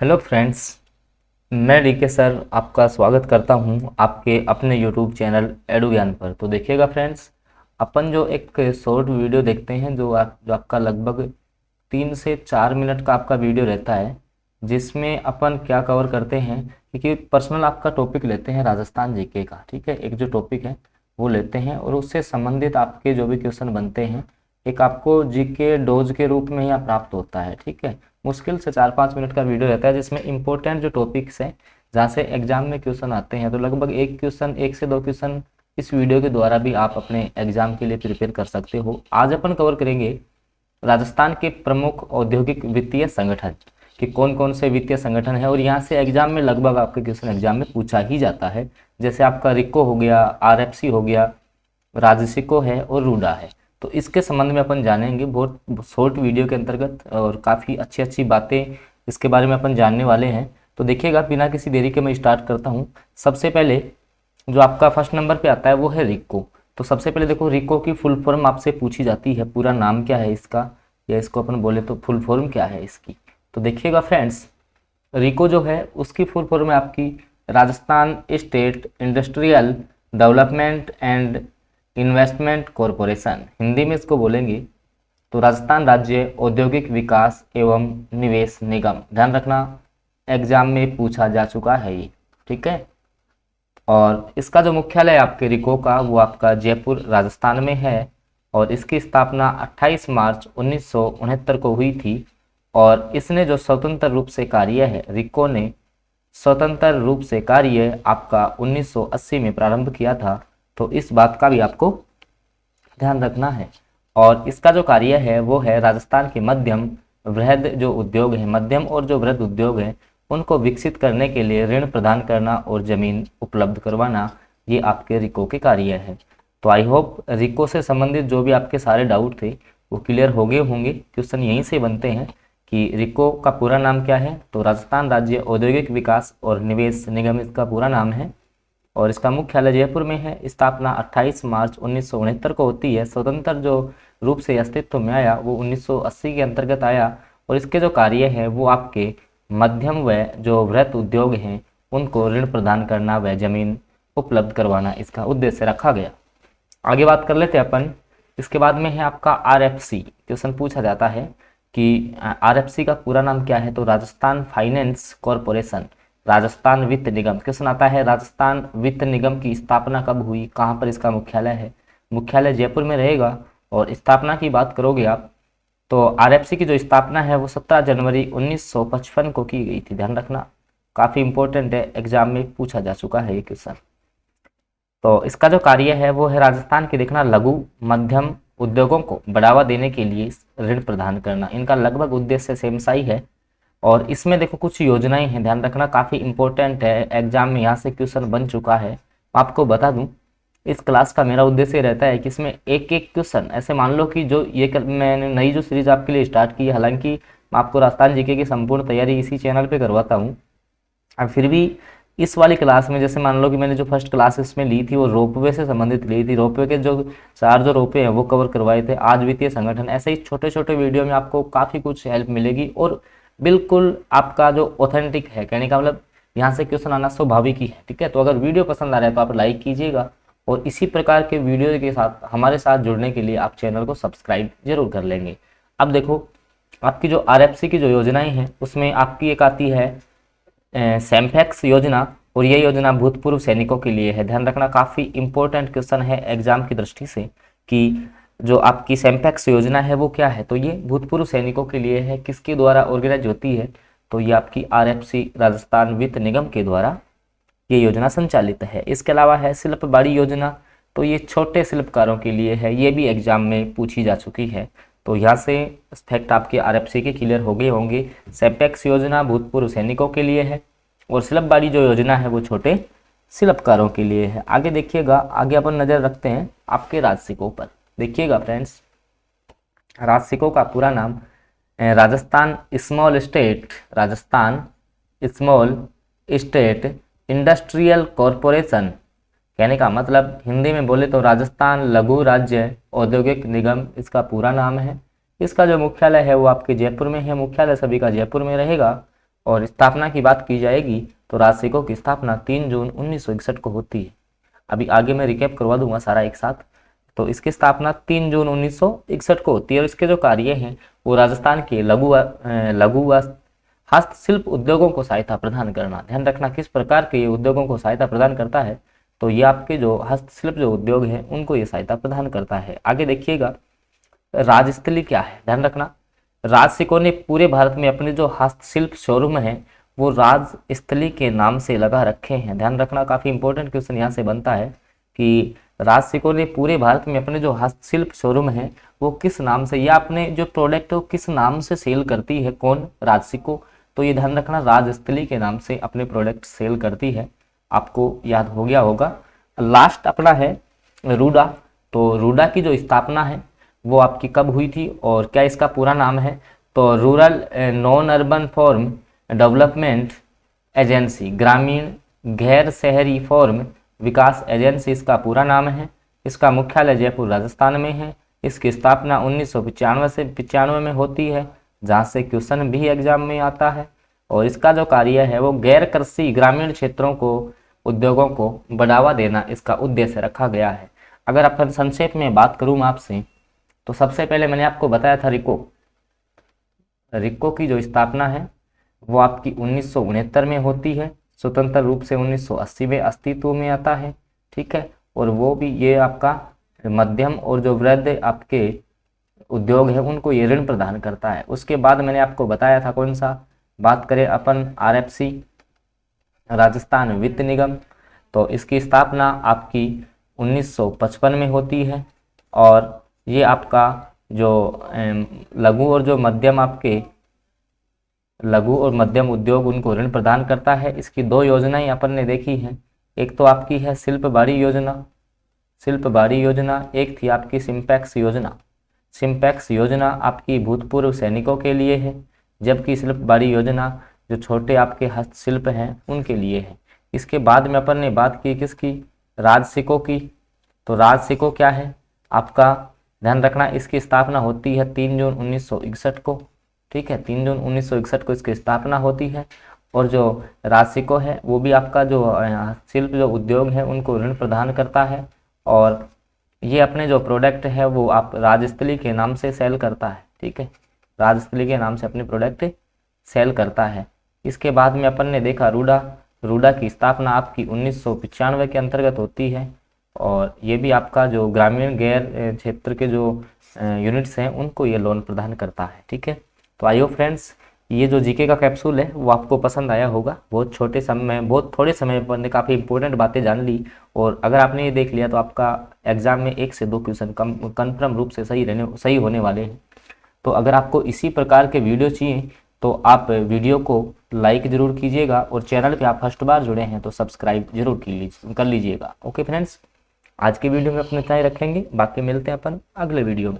Hello friends, मैं DK sir आपका स्वागत करता हूं आपके अपने यूट्यूब चैनल एडु ज्ञान पर। तो देखिएगा फ्रेंड्स, अपन जो एक शॉर्ट वीडियो देखते हैं जो आपका लगभग 3 से 4 मिनट का आपका वीडियो रहता है, जिसमें अपन क्या कवर करते हैं क्योंकि पर्सनल आपका टॉपिक लेते हैं राजस्थान जीके का। ठीक है, एक जो टॉपिक है वो लेते हैं और उससे संबंधित आपके जो भी क्वेश्चन बनते हैं एक आपको जीके डोज के रूप में यहाँ प्राप्त होता है। ठीक है, मुश्किल से 4-5 मिनट का वीडियो रहता है जिसमें इंपॉर्टेंट जो टॉपिक्स हैं जहाँ से एग्जाम में क्वेश्चन आते हैं, तो लगभग एक से दो क्वेश्चन इस वीडियो के द्वारा भी आप अपने एग्जाम के लिए प्रिपेयर कर सकते हो। आज अपन कवर करेंगे राजस्थान के प्रमुख औद्योगिक वित्तीय संगठन कि कौन कौन से वित्तीय संगठन है और यहाँ से एग्जाम में लगभग आपके क्वेश्चन एग्जाम में पूछा ही जाता है। जैसे आपका रिको हो गया, आरएफसी हो गया, राजसिको है और रूडा है। तो इसके संबंध में अपन जानेंगे बहुत शॉर्ट वीडियो के अंतर्गत और काफ़ी अच्छी अच्छी बातें इसके बारे में अपन जानने वाले हैं। तो देखिएगा, बिना किसी देरी के मैं स्टार्ट करता हूँ। सबसे पहले जो आपका फर्स्ट नंबर पे आता है वो है रिको। तो सबसे पहले देखो, रिको की फुल फॉर्म आपसे पूछी जाती है, पूरा नाम क्या है इसका, या इसको अपन बोले तो फुल फॉर्म क्या है इसकी। तो देखिएगा फ्रेंड्स, रिको जो है उसकी फुल फॉर्म है आपकी Rajasthan state industrial development and investment corporation, Hindi में इसको बोलेंगे तो राजस्थान राज्य औद्योगिक विकास एवं निवेश निगम। ध्यान रखना, एग्जाम में पूछा जा चुका है ये। ठीक है, और इसका जो मुख्यालय आपके रिको का वो आपका जयपुर राजस्थान में है और इसकी स्थापना 28 मार्च 1969 को हुई थी। और इसने जो स्वतंत्र रूप से कार्य है, रिको ने स्वतंत्र रूप से कार्य आपका 1980 में प्रारंभ किया था। तो इस बात का भी आपको ध्यान रखना है। और इसका जो कार्य है वो है राजस्थान के मध्यम वृहद जो उद्योग है, मध्यम और जो वृहद उद्योग है उनको विकसित करने के लिए ऋण प्रदान करना और जमीन उपलब्ध करवाना, ये आपके रिको के कार्य है। तो आई होप रिको से संबंधित जो भी आपके सारे डाउट थे वो क्लियर हो गए होंगे। क्वेश्चन यहीं से बनते हैं कि रिको का पूरा नाम क्या है, तो राजस्थान राज्य औद्योगिक विकास और निवेश निगम इसका पूरा नाम है और इसका मुख्यालय जयपुर में है। स्थापना 28 मार्च 1969 को होती है। स्वतंत्र जो रूप से अस्तित्व में आया वो 1980 के अंतर्गत आया और इसके जो कार्य है वो आपके मध्यम व जो वृहत उद्योग हैं उनको ऋण प्रदान करना व जमीन उपलब्ध करवाना इसका उद्देश्य रखा गया। आगे बात कर लेते हैं अपन। इसके बाद में है आपका आरएफसी। क्वेश्चन पूछा जाता है कि आरएफसी का पूरा नाम क्या है, तो राजस्थान फाइनेंस कॉरपोरेशन, राजस्थान वित्त निगम। क्वेश्चन आता है राजस्थान वित्त निगम की स्थापना कब हुई, कहाँ पर इसका मुख्यालय है, मुख्यालय जयपुर में रहेगा। और स्थापना की बात करोगे आप तो आरएफसी की जो स्थापना है वो 17 जनवरी 1955 को की गई थी। ध्यान रखना, काफ़ी इंपॉर्टेंट है, एग्जाम में पूछा जा चुका है ये क्वेश्चन। तो इसका जो कार्य है वो है राजस्थान के देखना लघु मध्यम उद्योगों को बढ़ावा देने के लिए ऋण प्रदान करना। इनका लगभग उद्देश्य सेम सा ही है और इसमें देखो कुछ योजनाएं हैं, ध्यान रखना, काफ़ी इंपॉर्टेंट है, एग्जाम में यहाँ से क्वेश्चन बन चुका है। आपको बता दूं, इस क्लास का मेरा उद्देश्य रहता है कि इसमें एक एक क्वेश्चन ऐसे मान लो कि जो ये मैंने नई जो सीरीज आपके लिए स्टार्ट की है, हालांकि मैं आपको राजस्थान जीके की संपूर्ण तैयारी इसी चैनल पे करवाता हूँ, अब फिर भी इस वाली क्लास में जैसे मान लो कि मैंने जो फर्स्ट क्लास इसमें ली थी वो रोपवे से संबंधित ली थी, रोपवे के जो 4 जो रोपवे हैं वो कवर करवाए थे, आज वित्तीय संगठन, ऐसे ही छोटे छोटे वीडियो में आपको काफ़ी कुछ हेल्प मिलेगी और बिल्कुल आपका जो ऑथेंटिक है, कहने का मतलब यहाँ से क्वेश्चन आना स्वाभाविक ही है। ठीक है, तो अगर वीडियो पसंद आ रहा है तो आप लाइक कीजिएगा और इसी प्रकार के वीडियो के साथ हमारे साथ जुड़ने के लिए आप चैनल को सब्सक्राइब जरूर कर लेंगे। अब देखो, आपकी जो आरएफसी की जो योजनाएं हैं उसमें आपकी एक आती है सैम्फेक्स योजना और ये योजना भूतपूर्व सैनिकों के लिए है। ध्यान रखना, काफ़ी इंपॉर्टेंट क्वेश्चन है एग्जाम की दृष्टि से कि जो आपकी सैम्फेक्स योजना है वो क्या है, तो ये भूतपूर्व सैनिकों के लिए है। किसके द्वारा ऑर्गेनाइज होती है, तो ये आपकी आरएफसी राजस्थान वित्त निगम के द्वारा ये योजना संचालित है। इसके अलावा है शिल्पबाड़ी योजना, तो ये छोटे शिल्पकारों के लिए है, ये भी एग्जाम में पूछी जा चुकी है। तो यहाँ से फैक्ट आपके आरएफसी के क्लियर हो गए होंगे। सैम्पेक्स योजना भूतपूर्व सैनिकों के लिए है और शिल्पबाड़ी जो योजना है वो छोटे शिल्पकारों के लिए है। आगे देखिएगा, आगे अपन नज़र रखते हैं आपके राजसिकों पर। देखिएगा फ्रेंड्स, राजसिकों का पूरा नाम Rajasthan small state, Rajasthan small state industrial corporation, कहने का मतलब हिंदी में बोले तो राजस्थान लघु राज्य औद्योगिक निगम इसका पूरा नाम है। इसका जो मुख्यालय है वो आपके जयपुर में है, मुख्यालय सभी का जयपुर में रहेगा और स्थापना की बात की जाएगी तो राजसिको की स्थापना 3 जून 1961 को होती है। अभी आगे मैं रिकैप करवा दूंगा सारा एक साथ। तो इसकी स्थापना 3 जून 1961 को होती है और इसके जो कार्य हैं वो राजस्थान के लघु व हस्तशिल्प उद्योगों को सहायता प्रदान करना। ध्यान रखना किस प्रकार के ये उद्योगों को सहायता प्रदान करता है, तो ये आपके जो हस्तशिल्प जो उद्योग है उनको ये सहायता प्रदान करता है। आगे देखिएगा राजस्थली क्या है, ध्यान रखना राजसिको ने पूरे भारत में अपने जो हस्तशिल्प शोरूम है वो राजस्थली के नाम से लगा रखे हैं। ध्यान रखना काफी इंपॉर्टेंट क्वेश्चन यहाँ से बनता है कि राजसिको ने पूरे भारत में अपने जो हस्तशिल्प शोरूम है वो किस नाम से, या अपने जो प्रोडक्ट है वो किस नाम से सेल करती है, कौन, राजसिको। तो ये ध्यान रखना राजस्थली के नाम से अपने प्रोडक्ट सेल करती है, आपको याद हो गया होगा। लास्ट अपना है रूडा। तो रूडा की जो स्थापना है वो आपकी कब हुई थी और क्या इसका पूरा नाम है, तो rural non urban form development agency, ग्रामीण गैर शहरी फॉर्म विकास एजेंसी इसका पूरा नाम है। इसका मुख्यालय जयपुर राजस्थान में है। इसकी स्थापना 1995 से 95 में होती है, जहाँ से क्वेश्चन भी एग्जाम में आता है। और इसका जो कार्य है वो गैर कृषि ग्रामीण क्षेत्रों को उद्योगों को बढ़ावा देना इसका उद्देश्य रखा गया है। अगर अपन संक्षेप में बात करूँ मैं आपसे, तो सबसे पहले मैंने आपको बताया था रिको की जो स्थापना है वो आपकी 1969 में होती है, स्वतंत्र रूप से 1980 में अस्तित्व में आता है, ठीक है। और वो भी ये आपका मध्यम और जो वृद्ध आपके उद्योग है उनको ये ऋण प्रदान करता है। उसके बाद मैंने आपको बताया था कौन सा, बात करें अपन RFC राजस्थान वित्त निगम, तो इसकी स्थापना आपकी 1955 में होती है। और ये आपका जो लघु और मध्यम उद्योग उनको ऋण प्रदान करता है। इसकी 2 योजनाएं अपन ने देखी हैं, एक तो आपकी है शिल्प बाड़ी योजना, एक थी आपकी सिंपैक्स योजना आपकी भूतपूर्व सैनिकों के लिए है, जबकि शिल्प बाड़ी योजना जो छोटे आपके हस्तशिल्प हैं उनके लिए है। इसके बाद में अपन ने बात की किसकी, राजसिको की। तो राजसिको क्या है आपका, ध्यान रखना इसकी स्थापना होती है 3 जून 1961 को, ठीक है, 3 जून 1961 को इसकी स्थापना होती है। और जो राजसिको है वो भी आपका जो शिल्प जो उद्योग है उनको ऋण प्रदान करता है, और ये अपने जो प्रोडक्ट है वो आप राजस्थली के नाम से सेल करता है, ठीक है, राजस्थली के नाम से अपने प्रोडक्ट सेल करता है। इसके बाद में अपन ने देखा रूडा की स्थापना आपकी 1995 के अंतर्गत होती है, और ये भी आपका जो ग्रामीण गैर क्षेत्र के जो यूनिट्स हैं उनको ये लोन प्रदान करता है, ठीक है। तो आइयो फ्रेंड्स, ये जो जीके का कैप्सूल है वो आपको पसंद आया होगा। बहुत थोड़े समय पर ने काफ़ी इंपॉर्टेंट बातें जान ली, और अगर आपने ये देख लिया तो आपका एग्जाम में 1 से 2 क्वेश्चन कन्फर्म रूप से सही होने वाले हैं। तो अगर आपको इसी प्रकार के वीडियो चाहिए तो आप वीडियो को लाइक ज़रूर कीजिएगा, और चैनल पे आप फर्स्ट बार जुड़े हैं तो सब्सक्राइब जरूर कर लीजिएगा। ओके फ्रेंड्स, आज के वीडियो में अपने इतना ही रखेंगे, बाकी मिलते हैं अपन अगले वीडियो में।